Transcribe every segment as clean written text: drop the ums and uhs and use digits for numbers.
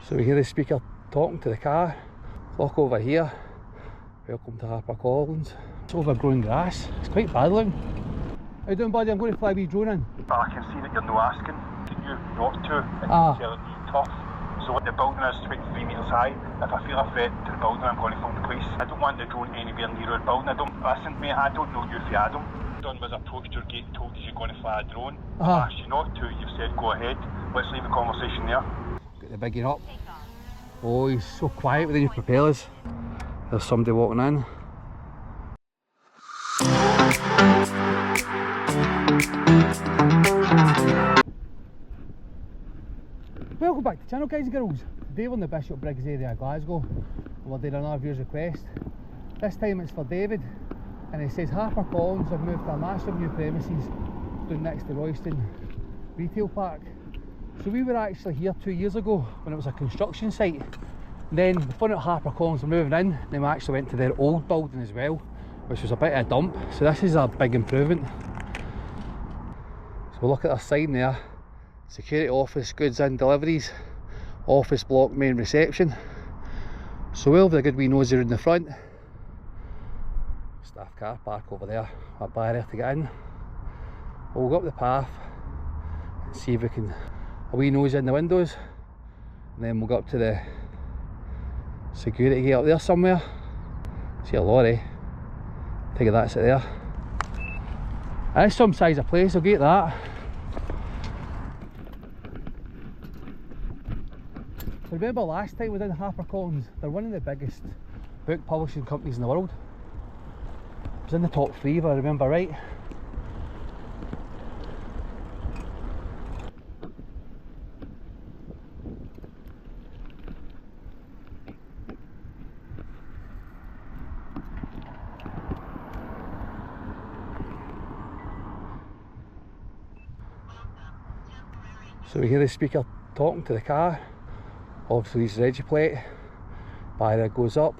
So we hear the speaker talking to the car. Look over here. Welcome to HarperCollins. It's overgrown grass. It's quite bad looking. How you doing, buddy? I'm going to fly a wee drone in. I can see that you're no asking you not to. It's telling you tough. So the building is 23 metres high. If I feel a threat to the building, I'm going to phone the police. I don't want the drone anywhere near the building. Listen to me, I don't know you for Adam. Done was approached your gate, told you you're going to fly a drone. I asked you not to, you've said go ahead. Let's leave the conversation there. Get the bigging up. Oh, he's so quiet within your propellers. There's somebody walking in. Welcome back to the channel, guys and girls. Today we're in the Bishop Briggs area of Glasgow. We're doing another viewer's request. This time it's for David, and he says HarperCollins have moved to a massive new premises down next to Royston Retail Park. So we were actually here 2 years ago when it was a construction site. Then we found out HarperCollins were moving in, then we actually went to their old building as well, which was a bit of a dump. So this is a big improvement. So we'll look at our sign there. Security office, goods in, deliveries, office block, main reception. So we'll have a good wee nosy in the front. Staff car park over there, a barrier to get in. We'll go up the path and see if we can a wee nosy in the windows, and then we'll go up to the security gate up there somewhere. See a lorry. Take it, that's it there. That's some size of place, I'll get that. Remember last time we did HarperCollins, they're one of the biggest book publishing companies in the world. It was in the top 3 if I remember right. So we hear the speaker talking to the car. Obviously this regi plate, barrier goes up.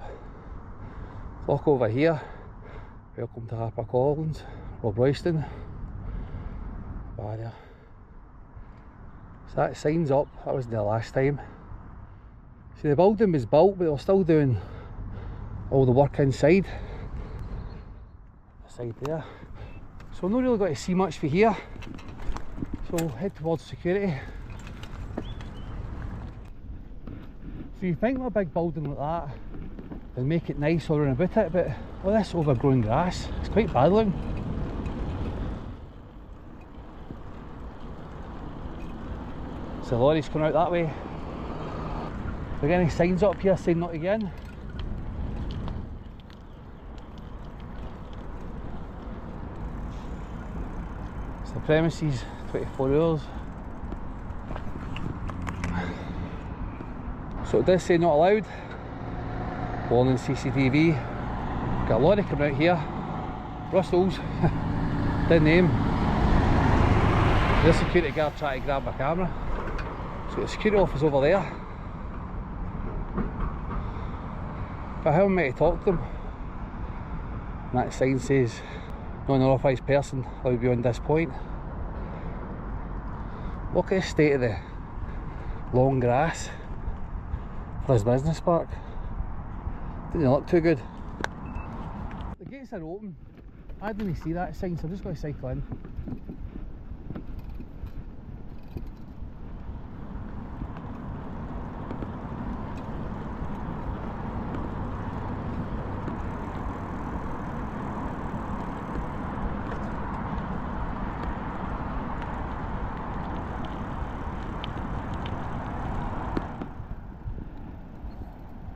Look over here. Welcome to HarperCollins, Rob Royston. Barrier. So that sign's up, that wasn't there last time. See, the building was built, but they were still doing all the work inside. The side there. So I'm not really going to see much for here. So head towards security. So you think with a big building like that, they'll make it nice all around about it, but all this overgrown grass, it's quite bad looking. So the lorry's coming out that way. Are there any signs up here saying not to get in? It's the premises, 24 hours. So it does say not allowed. Warning CCTV. Got a lorry coming out here. Brussels. Didn't name. The security guard trying to grab my camera. So the security office over there. But how am I to talk to them? And that sign says non-authorised person allowed beyond this point. Look at the state of the long grass for this business park. Didn't look too good. The gates are open. I didn't see that sign, so I'm just going to cycle in.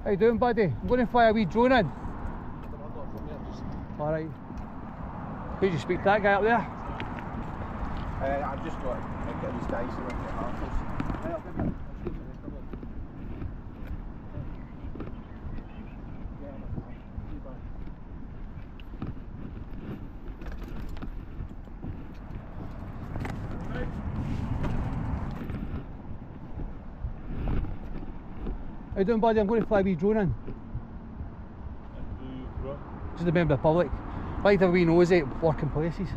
How you doing, buddy? I'm going to fly a wee drone in. Alright. Could you speak to that guy up there? I've just got to get these guys in at Harper's. How you doing, buddy? I'm going to fly a wee drone in. Just a member of the public. I like to have a wee nosy at working places.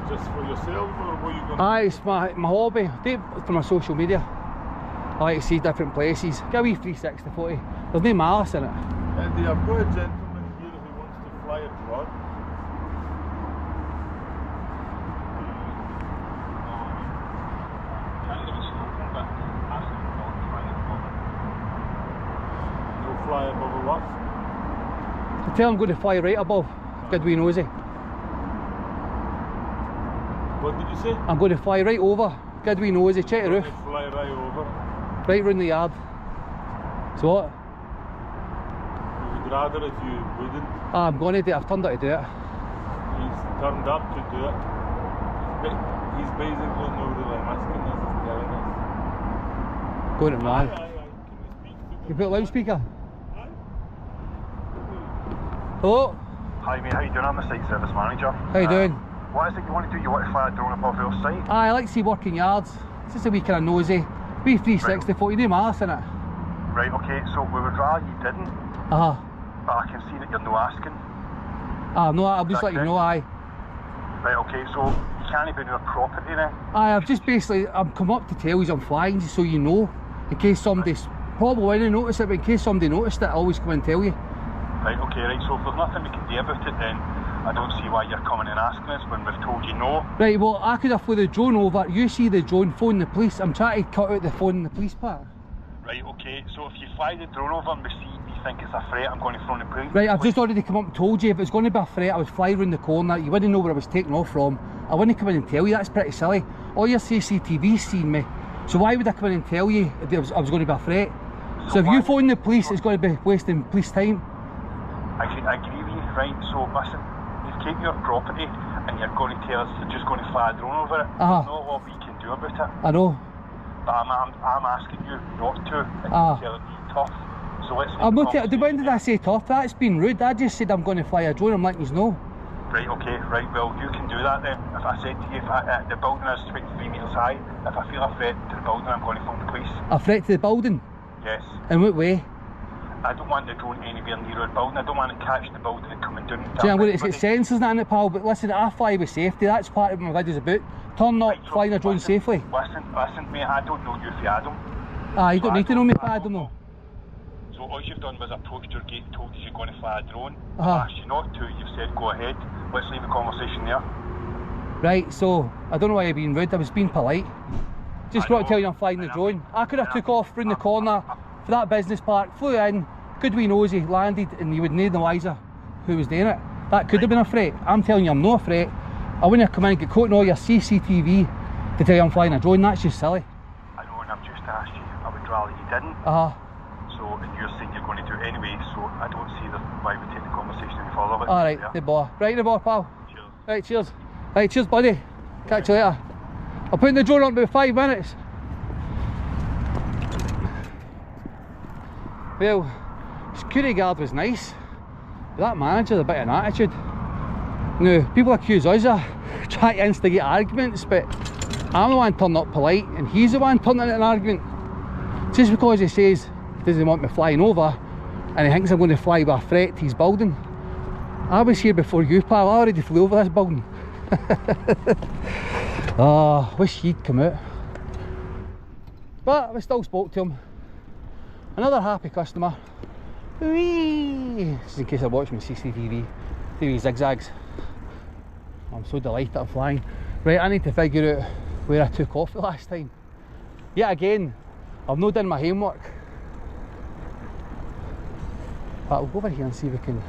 just for yourself, or what you going to Aye, it's my hobby. I do it for my social media. I like to see different places. Get a wee 360 footy. There's no malice in it. Andy, I've got a gentleman here who wants to fly a drone. No flying over what? So tell him I'm going to fly right above. Good wee nosy. What did you say? I'm going to fly right over. Good wee nosy. Check the roof. Fly right over. Right round the yard. So what? I would rather if you wouldn't. I'm going to do it. I've turned up to do it. He's turned up to do it. He's basically not really asking us, he's telling us. Going to mad. Aye. Can we speak to You put loudspeaker? Aye. Hello? Hi mate, how you doing? I'm the site service manager. How you doing? What is it you want to do? You want to fly a drone above your site? Aye, I like to see working yards. It's just a wee kind of nosy. Wee 360 footy. No malice in it. Right, okay, so we would rather you didn't, Uh-huh. but I can see that you're no asking. No, I'll just let you know, aye. Right, okay, so you can't be on your property then? Aye, I've just basically, I'm come up to tell you I'm flying, just so you know. In case somebody's, probably wouldn't notice it, but in case somebody noticed it, I'll always come and tell you. Right, okay, right, so if there's nothing we can do about it then, I don't see why you're coming and asking us when we've told you no. Right, well, I could have flew the drone over, you see the drone, phone the police. I'm trying to cut out the phone the police part. Right, okay, so if you fly the drone over and we think it's a threat, I'm going to phone the police. Right, I've just already come up and told you, if it's going to be a threat, I would fly round the corner, you wouldn't know where I was taking off from. I wouldn't come in and tell you, that's pretty silly. All your CCTV's seen me, so why would I come in and tell you if I was going to be a threat? So if you phone the police, it's going to be wasting police time. I agree with you, right, so listen, you've taken your property and you're going to tell us you're just going to fly a drone over it. Uh-huh. There's not what we can do about it. I know. But I'm asking you not to, and you're telling me tough. So let's I'm not telling, when did I say tough? That's been rude. I just said I'm going to fly a drone, I'm letting you know. Right, okay, right, well, you can do that then. If I said to you, the building is 23 metres high, if I feel a threat to the building, I'm going to phone the police. A threat to the building? Yes. In what way? I don't want the drone anywhere near the building. I don't want it to catch the building and coming down. See, I'm going to get sensors and that in it, pal, but listen, I fly with safety. That's part of what my video's about. Turn up, so flying a drone safely. Listen, mate, I don't know you for Adam. You don't need to know me for Adam, though. So all you've done was approached your gate and told us you're going to fly a drone. Uh-huh. Asked you not to, you've said go ahead. Let's leave the conversation there. Right, so, I don't know why you're being rude, I was being polite. Just got to tell you I'm flying the drone. I could have took off round the corner for that business park, flew in, good wee nosy, landed, and you would need the wiser who was doing it. That could have been a threat. I'm telling you I'm not a threat. I wouldn't have come in and get caught in all your CCTV to tell you I'm flying a drone. That's just silly. I know, and I've just asked you, I would rather you didn't. So, and you're saying you're going to do it anyway, so I don't see why we take the conversation any further. Alright, the ball. Right, the ball, pal. Cheers. Right, cheers. Right, cheers, buddy. Catch you later. I'll put the drone on in about 5 minutes. Well, security guard was nice, but that manager's a bit of an attitude. Now, people accuse us of trying to instigate arguments, but I'm the one turning up polite, and he's the one turning into an argument. Just because he says he doesn't want me flying over, and he thinks I'm going to fly with a threat to his building. I was here before you, pal. I already flew over this building. Oh, wish he'd come out. But we still spoke to him. Another happy customer. Whee! This is in case I watch my CCTV. TV zigzags. I'm so delighted I'm flying. Right, I need to figure out where I took off the last time. Yet again, I've not done my homework. But we'll go over here and see if we can.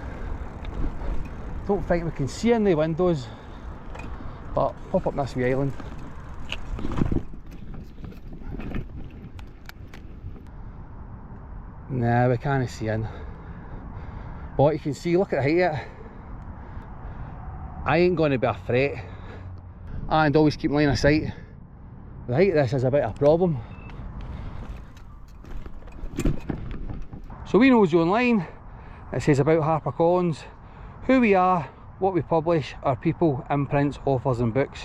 Don't think we can see in the windows, but pop up this wee island. Nah, we can't see in. But you can see, look at the height of it. I ain't going to be a threat. And always keep line of sight. The height of this is a bit of a problem. So we knows you online. It says about HarperCollins, who we are, what we publish, our people, imprints, authors and books.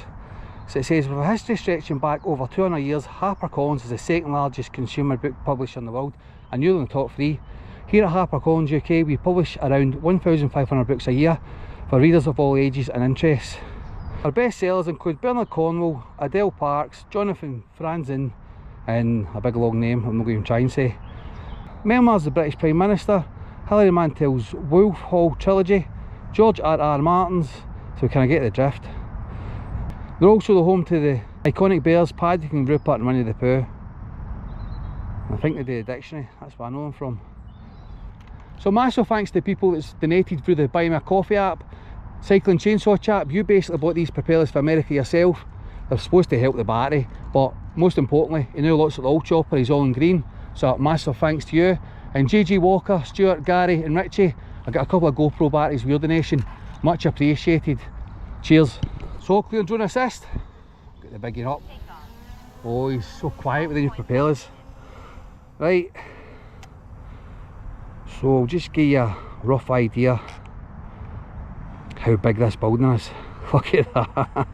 So it says, with a history stretching back over 200 years, HarperCollins is the second largest consumer book publisher in the world, and you're in the top 3. Here at HarperCollins UK, we publish around 1,500 books a year for readers of all ages and interests. Our best sellers include Bernard Cornwall, Adele Parks, Jonathan Franzen, and a big long name I'm not going to try and say. Memoirs of the British Prime Minister, Hilary Mantel's Wolf Hall trilogy, George R.R. Martin's, so can I get the drift? They're also the home to the iconic bears Paddington, Rupert and Winnie the Pooh. I think they do the dictionary, that's where I know them from. So massive thanks to the people that's donated through the Buy Me a Coffee app. Cycling Chainsaw Chap, you basically bought these propellers for America yourself. They're supposed to help the battery, but most importantly, you know lots of the old chopper, he's all in green. So massive thanks to you. And JG Walker, Stuart, Gary and Richie, I got a couple of GoPro batteries with your donation. Much appreciated. Cheers. So clear drone assist. Get the biggie up. Oh, he's so quiet with the new propellers. Right. So I'll just give you a rough idea how big this building is. Look at that.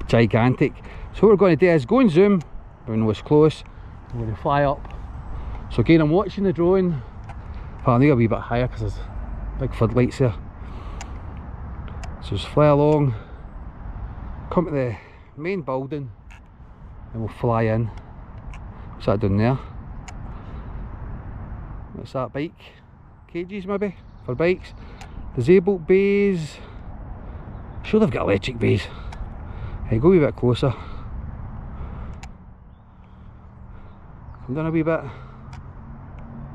Gigantic. So what we're going to do is go and zoom. We know it's close. We're going to fly up. So again, I'm watching the drone. I need a wee bit higher because there's big floodlights there. So just fly along, come to the main building, and we'll fly in. What's that down there? What's that, bike? Cages maybe, for bikes. Disabled bays. Sure they've got electric bays. Hey, go a wee bit closer. Come down a wee bit.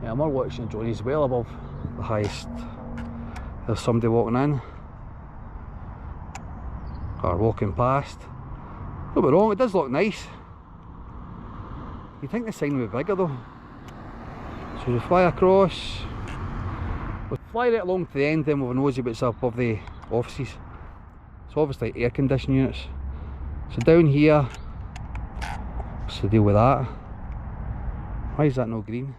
Yeah, I'm more watching the drone, he's well above the highest. There's somebody walking in. Or walking past. Don't be wrong, it does look nice. You'd think the sign would be bigger though. So we fly across. We'll fly right along to the end, then we'll nosy what's up above the offices. It's obviously air conditioning units. So down here, what's the deal with that? Why is that no green?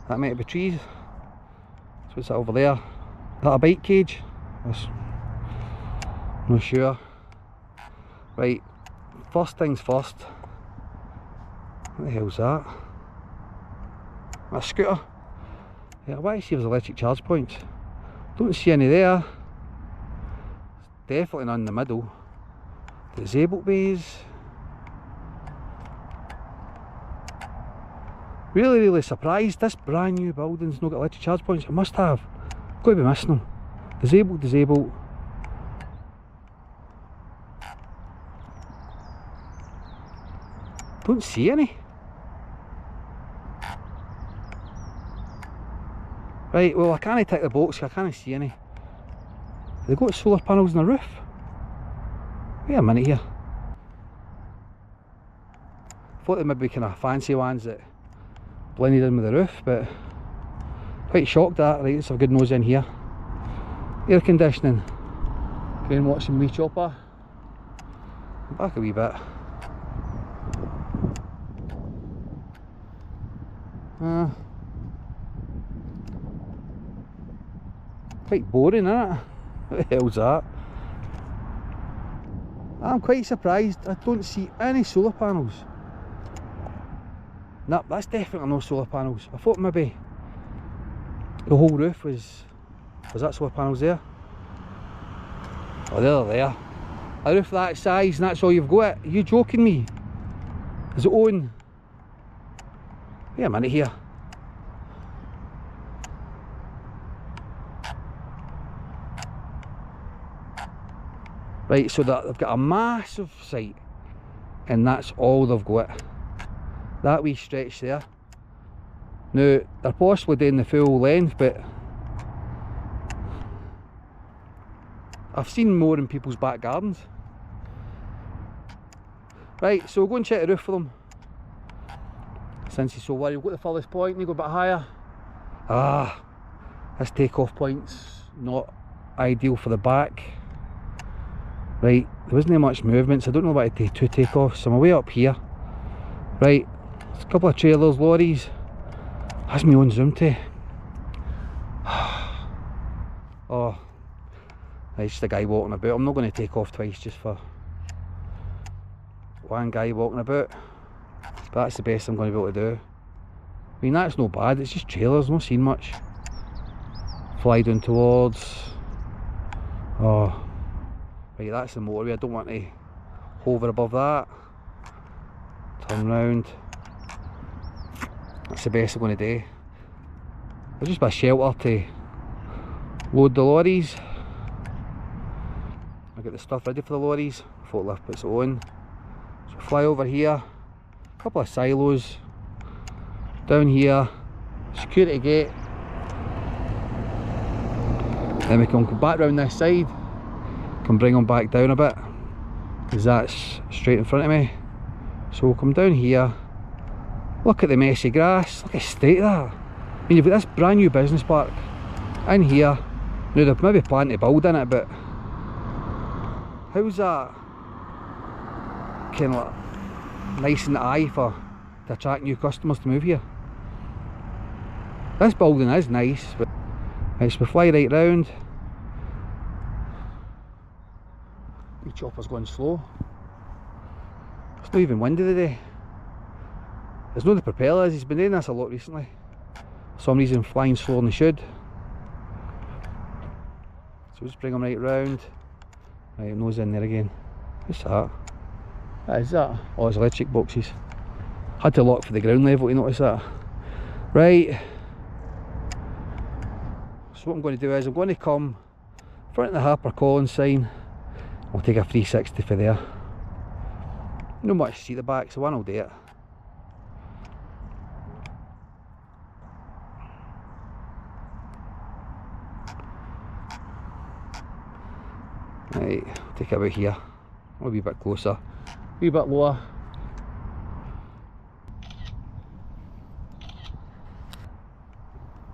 That might be trees. So what's that over there? Is that a bike cage? Not sure. Right, first things first. What the hell's that? A scooter? Yeah, I want to see if there's electric charge points. Don't see any there. There's definitely none in the middle. Disabled bays. Really surprised. This brand new building's not got electric charge points. It must have. Got to be missing them. Disabled. Don't see any. Right, well I can't tick the box, I can't see any. Have they got solar panels on the roof? Wait a minute here. Thought they might be kind of fancy ones that blended in with the roof, but quite shocked at that. Right, let's have a good nose in here. Air conditioning. Go and watch some wee chopper. Back a wee bit. Quite boring, isn't it? What the hell's that? I'm quite surprised I don't see any solar panels. No, that's definitely no solar panels. I thought maybe the whole roof was that solar panels there? Oh, they're there. A roof that size and that's all you've got? Are you joking me? Is it on? Wait a minute here. Right, so they've got a massive site and that's all they've got. That wee stretch there. Now, they're possibly doing the full length, but I've seen more in people's back gardens. Right, so we'll go and check the roof for them. Since he's so worried, we'll go to the furthest point and you go a bit higher. Ah, this takeoff point's not ideal for the back. Right, there wasn't much movement, so I don't know about two takeoffs, so I'm way up here. Right, there's a couple of trailers, lorries. That's my own zoom to. Oh, it's just a guy walking about. I'm not going to take off twice just for one guy walking about. But that's the best I'm going to be able to do. I mean, that's no bad, it's just trailers, not seen much. Fly down towards. Oh. Right, that's the motorway, I don't want to hover above that. Turn round. That's the best I'm going to do. There's just a shelter to load the lorries. I get the stuff ready for the lorries, forklift puts it on. So fly over here, a couple of silos, down here, security gate. Then we can go back round this side, can bring them back down a bit, because that's straight in front of me. So we'll come down here, look at the messy grass, look at the state of that. I mean, you've got this brand new business park in here. Now they've maybe planned to build in it, but how's that kind of like nice in the eye to attract new customers to move here? This building is nice, but it's we fly right round. The chopper's going slow. It's not even windy today. There's no the propellers, he's been doing this a lot recently. For some reason flying slower than he should. So we'll just bring him right round. Right, nose in there again. What's that? What is that? Oh, it's electric boxes. Had to lock for the ground level to notice that. Right. So what I'm going to do is I'm going to come in front of the HarperCollins sign. I'll take a 360 for there. Not much to see the back, so one will do it. Right, take it about here, a wee bit closer, a wee bit lower.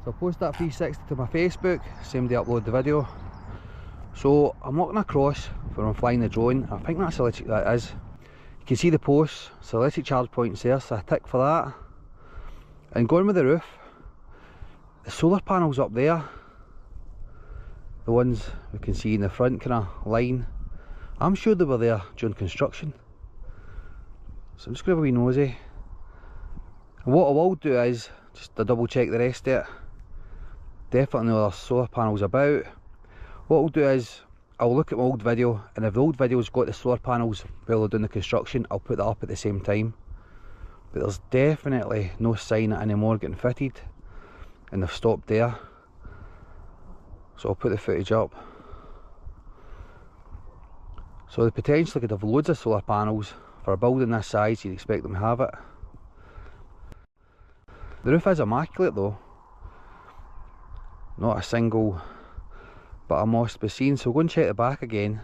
So I'll post that 360 to my Facebook, same day I upload the video. So I'm walking across where I'm flying the drone. I think that's electric, that is. You can see the posts, so electric charge points there, so I tick for that. And going with the roof, the solar panels up there, the ones we can see in the front kind of line, I'm sure they were there during construction. So I'm just going to have a wee nosy. And what I will do is just to double check the rest of it. Definitely know there's solar panels about. What I'll do is I'll look at my old video, and if the old video's got the solar panels while they're doing the construction, I'll put that up at the same time. But there's definitely no sign of any more getting fitted, and they've stopped there. So I'll put the footage up. So they potentially could have loads of solar panels. For a building this size, you'd expect them to have it. The roof is immaculate though. Not a single bit of moss to be seen, so we'll go and check the back again.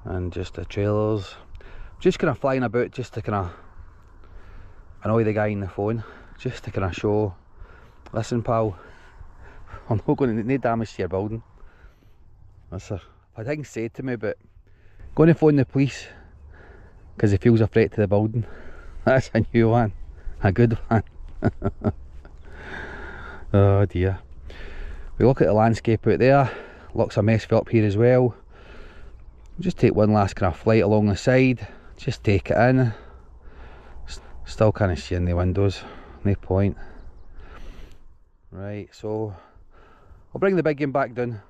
And just the trailers. Just kind of flying about just to kind of annoy the guy on the phone. Just to kind of show, listen pal, I'm not going to need damage to your building. That's a thing said to me, but going to phone the police because he feels a threat to the building. That's a new one, a good one. Oh dear. We look at the landscape out there, looks a mess up here as well. Just take one last kind of flight along the side, just take it in. Still kind of see in the windows, no point. Right, so I'll bring the big game back down.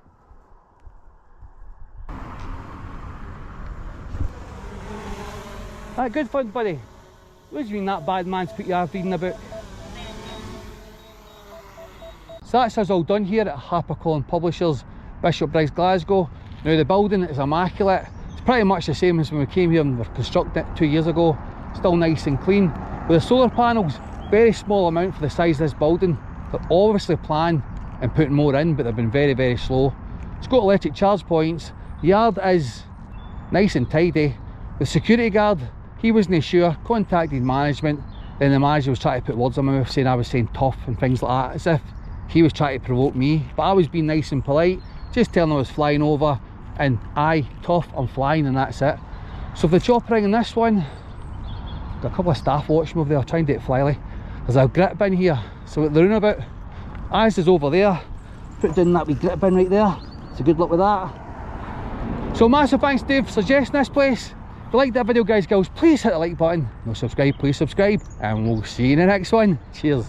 Right, good fun, buddy. What do you mean that bad man to put you off reading a book? So that's us all done here at HarperCollins Publishers, Bishopbriggs, Glasgow. Now the building is immaculate. It's pretty much the same as when we came here and were constructing it 2 years ago. Still nice and clean. With the solar panels, very small amount for the size of this building. They're obviously planned and putting more in, but they've been very, very slow. It's got electric charge points. The yard is nice and tidy. The security guard, he wasn't sure, contacted management. Then the manager was trying to put words in my mouth saying I was saying tough and things like that, as if he was trying to provoke me. But I was being nice and polite, just telling him I was flying over, and aye, tough, I'm flying, and that's it. So for the chopper ring in this one, got a couple of staff watching over there trying to get flyly. There's a grit bin here, so what they're about, eyes is over there, put down that wee grit bin right there, so good luck with that. So massive thanks Dave for suggesting this place. If you liked that video guys, girls, please hit the like button. No subscribe, please subscribe, and we'll see you in the next one. Cheers.